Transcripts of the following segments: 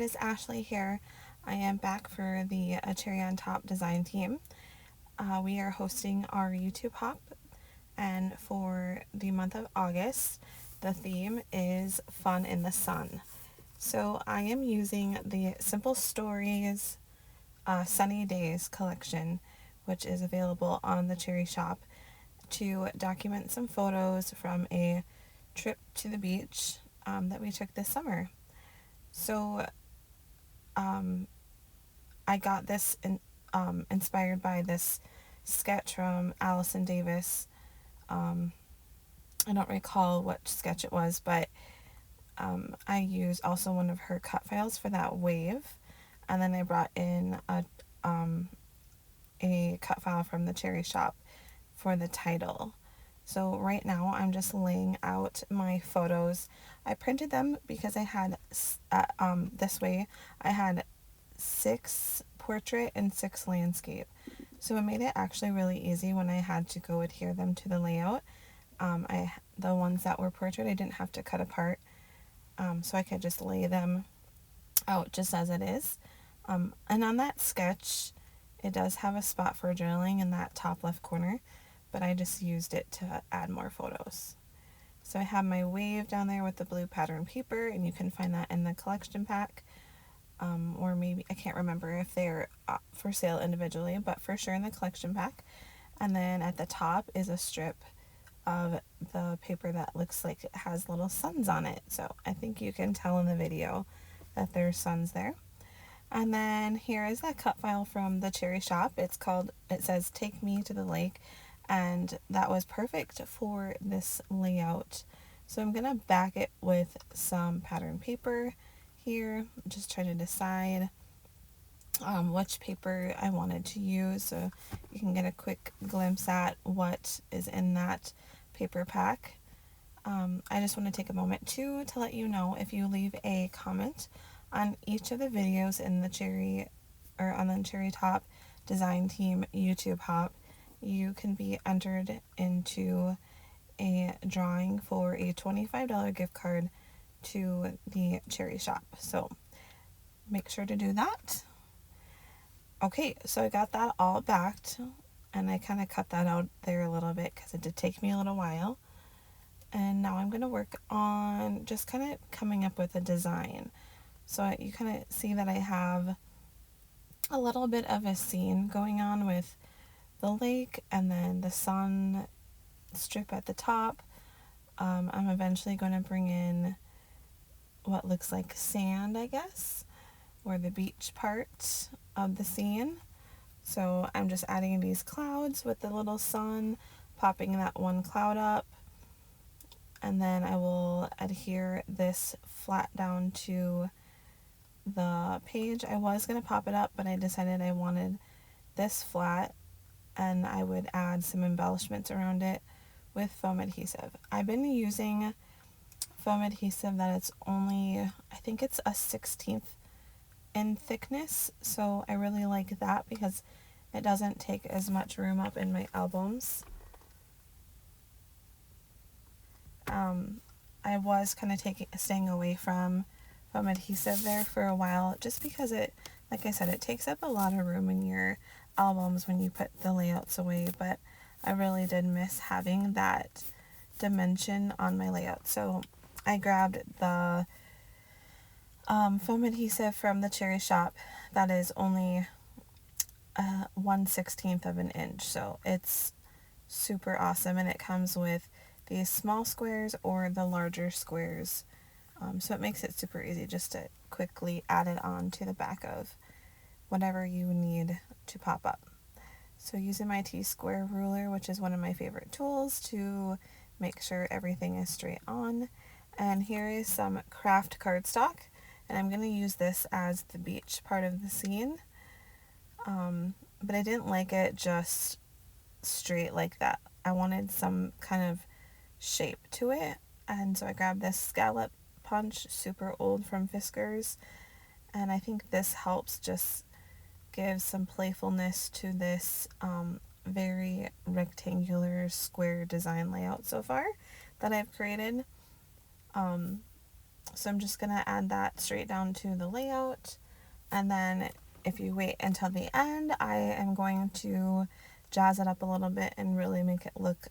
it is Ashley here. I am back for the A Cherry on Top design team. We are hosting our YouTube hop, and for the month of August, the theme is Fun in the Sun. So I am using the Simple Stories Sunny Days collection, which is available on the Cherry shop, to document some photos from a trip to the beach that we took this summer. So um, I got this inspired by this sketch from Allison Davis. Um, I don't recall what sketch it was, but I used also one of her cut files for that wave, and then I brought in a cut file from the Cherry shop for the title. So right now I'm just laying out my photos. I printed them because I had this way I had 6 portrait and 6 landscape. So it made it actually really easy when I had to go adhere them to the layout. The ones that were portrait I didn't have to cut apart, so I could just lay them out just as it is. And on that sketch, it does have a spot for journaling in that top left corner, but I just used it to add more photos. So I have my wave down there with the blue pattern paper, and you can find that in the collection pack. Or maybe, I can't remember if they're for sale individually, but for sure in the collection pack. And then at the top is a strip of the paper that looks like it has little suns on it. So I think you can tell in the video that there's suns there. And then here is that cut file from the Cherry shop. It says Take Me to the Lake, and that was perfect for this layout. So I'm gonna back it with some pattern paper here. I'm just trying to decide which paper I wanted to use, so you can get a quick glimpse at what is in that paper pack. I just want to take a moment too to let you know, if you leave a comment on each of the videos in the Cherry or on the Cherry Top Design Team YouTube hop, you can be entered into a drawing for a $25 gift card to the Cherry shop. So make sure to do that. Okay, so I got that all backed, and I kind of cut that out there a little bit because it did take me a little while. And now I'm going to work on just kind of coming up with a design. So you kind of see that I have a little bit of a scene going on with the lake and then the sun strip at the top. I'm eventually going to bring in what looks like sand, I guess, or the beach part of the scene. So I'm just adding these clouds with the little sun, popping that one cloud up, and then I will adhere this flat down to the page. I was going to pop it up, but I decided I wanted this flat, and I would add some embellishments around it with foam adhesive. I've been using foam adhesive that it's only, I think it's a 1/16 in thickness, so I really like that because it doesn't take as much room up in my albums. I was kind of staying away from foam adhesive there for a while, just because it, like I said, it takes up a lot of room in your albums when you put the layouts away, but I really did miss having that dimension on my layout. So I grabbed the foam adhesive from the Cherry shop that is only 1/16 of an inch, so it's super awesome, and it comes with these small squares or the larger squares, so it makes it super easy just to quickly add it on to the back of whatever you need to pop up. So using my T-square ruler, which is one of my favorite tools to make sure everything is straight on, and here is some craft cardstock, and I'm going to use this as the beach part of the scene, but I didn't like it just straight like that. I wanted some kind of shape to it, and so I grabbed this scallop punch, super old, from Fiskars, and I think this helps just give some playfulness to this very rectangular square design layout so far that I've created. So I'm just going to add that straight down to the layout. And then if you wait until the end, I am going to jazz it up a little bit and really make it look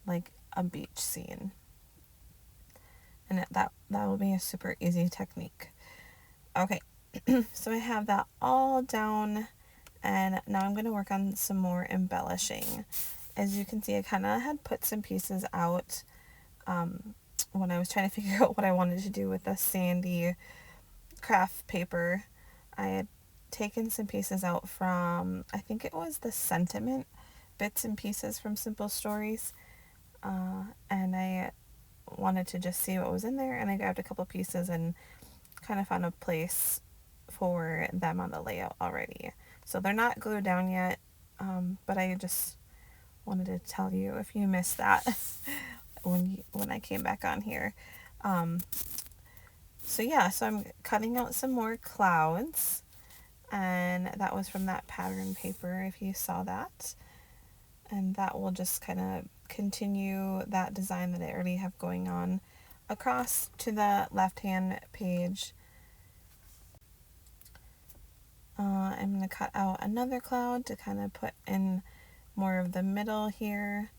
like a beach scene. And that will be a super easy technique. Okay, so I have that all down, and now I'm going to work on some more embellishing. As you can see, I kind of had put some pieces out when I was trying to figure out what I wanted to do with the sandy craft paper. I had taken some pieces out from, I think it was the sentiment bits and pieces from Simple Stories, and I wanted to just see what was in there, and I grabbed a couple pieces and kind of found a place for them on the layout already. So they're not glued down yet, but I just wanted to tell you if you missed that when I came back on here. So yeah, so I'm cutting out some more clouds, and that was from that pattern paper, if you saw that. And that will just kind of continue that design that I already have going on across to the left-hand page. I'm going to cut out another cloud to kind of put in more of the middle here.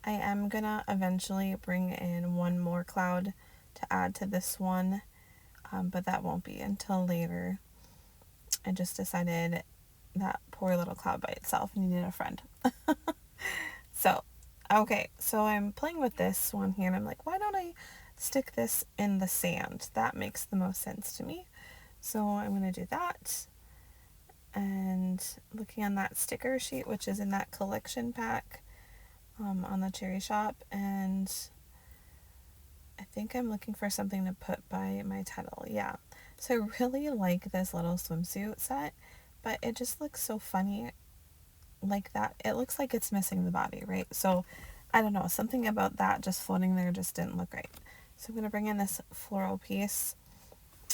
I am going to eventually bring in one more cloud to add to this one, but that won't be until later. I just decided that poor little cloud by itself needed a friend. So, okay, so I'm playing with this one here, and I'm like, why don't I stick this in the sand? That makes the most sense to me. So I'm going to do that. And looking on that sticker sheet, which is in that collection pack on the Cherry Shop, and I think I'm looking for something to put by my title. Yeah, so I really like this little swimsuit set, but it just looks so funny like that. It looks like it's missing the body, right? So I don't know, something about that just floating there just didn't look right. So I'm going to bring in this floral piece,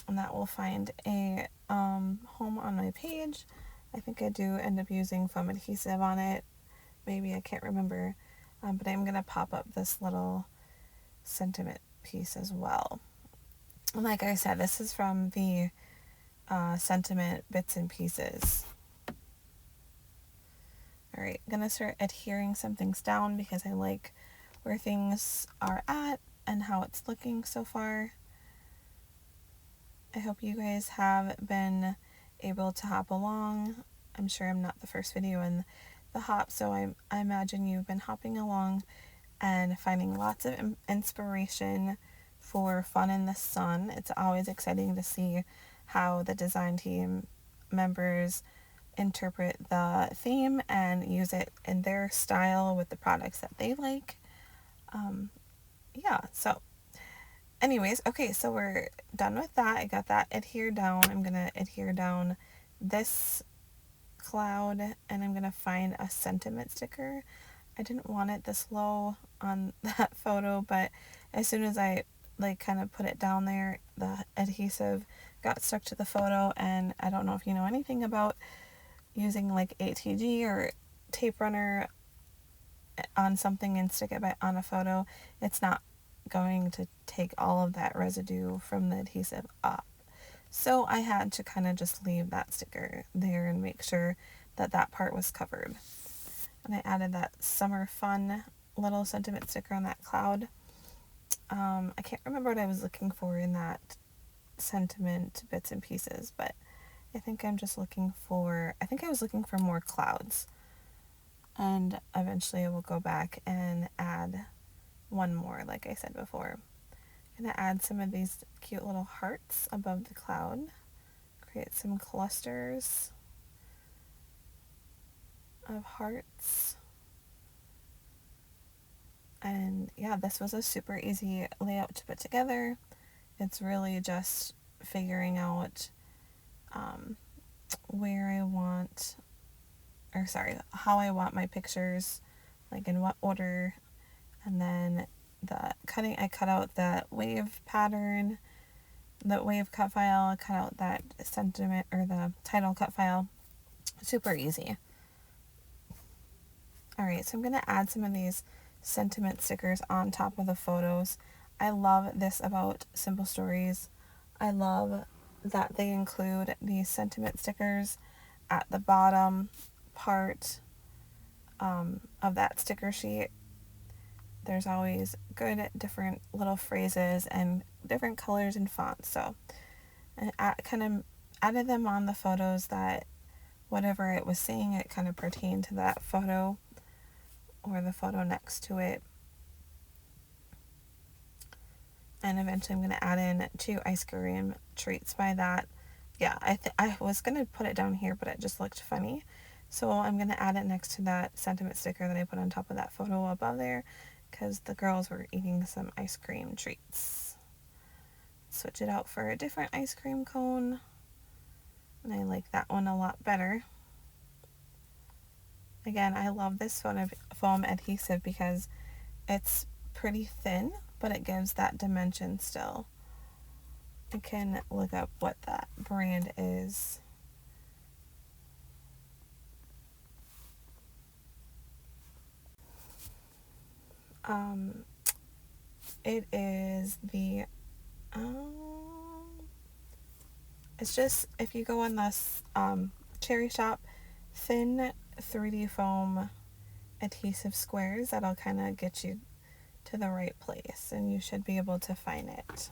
and that will find a home on my page. I think I do end up using foam adhesive on it. Maybe, I can't remember. But I'm going to pop up this little sentiment piece as well. And like I said, this is from the sentiment bits and pieces. Alright, I'm going to start adhering some things down because I like where things are at and how it's looking so far. I hope you guys have been able to hop along. I'm sure I'm not the first video in the hop, so I imagine you've been hopping along and finding lots of inspiration for fun in the sun. It's always exciting to see how the design team members interpret the theme and use it in their style with the products that they like. Yeah, so anyways, okay, so we're done with that. I got that adhere down. I'm gonna adhere down this cloud, and I'm gonna find a sentiment sticker. I didn't want it this low on that photo, but as soon as I like kind of put it down there, the adhesive got stuck to the photo. And I don't know if you know anything about using like ATG or tape runner on something and stick it on a photo. It's not going to take all of that residue from the adhesive up. So I had to kind of just leave that sticker there and make sure that that part was covered. And I added that summer fun little sentiment sticker on that cloud. I can't remember what I was looking for in that sentiment bits and pieces, but I think I was looking for more clouds. And eventually I will go back and add one more, like I said before. I'm going to add some of these cute little hearts above the cloud. Create some clusters of hearts. And yeah, this was a super easy layout to put together. It's really just figuring out how I want my pictures, like in what order. And then I cut out that wave pattern, the wave cut file, I cut out that sentiment or the title cut file. Super easy. Alright, so I'm going to add some of these sentiment stickers on top of the photos. I love this about Simple Stories. I love that they include these sentiment stickers at the bottom part of that sticker sheet. There's always good different little phrases and different colors and fonts. So I kind of added them on the photos that whatever it was saying, it kind of pertained to that photo or the photo next to it. And eventually I'm going to add in 2 ice cream treats by that. Yeah, I was going to put it down here, but it just looked funny. So I'm going to add it next to that sentiment sticker that I put on top of that photo above there, because the girls were eating some ice cream treats. Switch it out for a different ice cream cone, and I like that one a lot better. Again, I love this foam adhesive because it's pretty thin, but it gives that dimension still. I can look up what that brand is. It is the it's just, if you go on this Cherry Shop, thin 3D foam adhesive squares, that'll kind of get you to the right place, and you should be able to find it.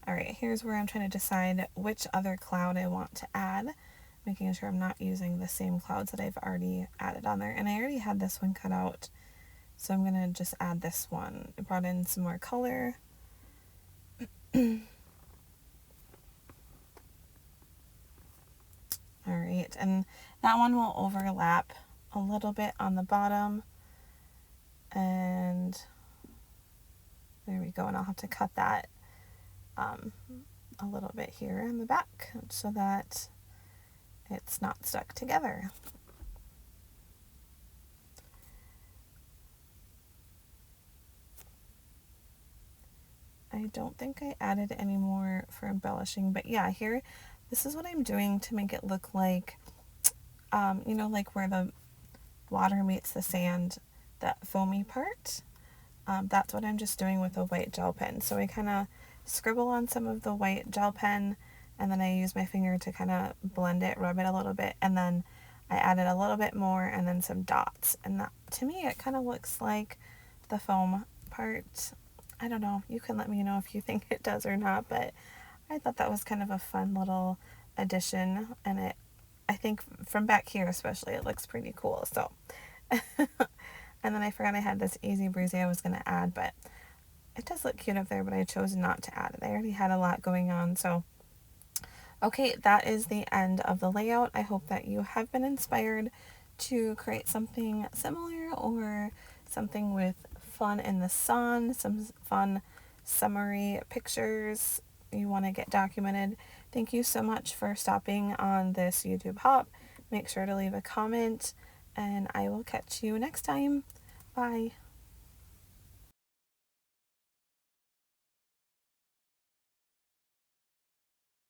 Alright, here's where I'm trying to decide which other cloud I want to add, making sure I'm not using the same clouds that I've already added on there. And I already had this one cut out, so I'm going to just add this one. I brought in some more color. Alright, and that one will overlap a little bit on the bottom. And there we go, and I'll have to cut that a little bit here in the back so that it's not stuck together. I don't think I added any more for embellishing, but yeah, here, this is what I'm doing to make it look like, you know, like where the water meets the sand, that foamy part. That's what I'm just doing with a white gel pen. So I kind of scribble on some of the white gel pen, and then I use my finger to kind of blend it, rub it a little bit, and then I added a little bit more and then some dots. And that, to me, it kind of looks like the foam part. I don't know. You can let me know if you think it does or not, but I thought that was kind of a fun little addition, and I think from back here especially, it looks pretty cool. So, and then I forgot I had this Easy Breezy I was going to add, but it does look cute up there, but I chose not to add it. I already had a lot going on, so. Okay, that is the end of the layout. I hope that you have been inspired to create something similar or something with fun in the sun, some fun summery pictures you want to get documented. Thank you so much for stopping on this YouTube hop. Make sure to leave a comment, and I will catch you next time. Bye.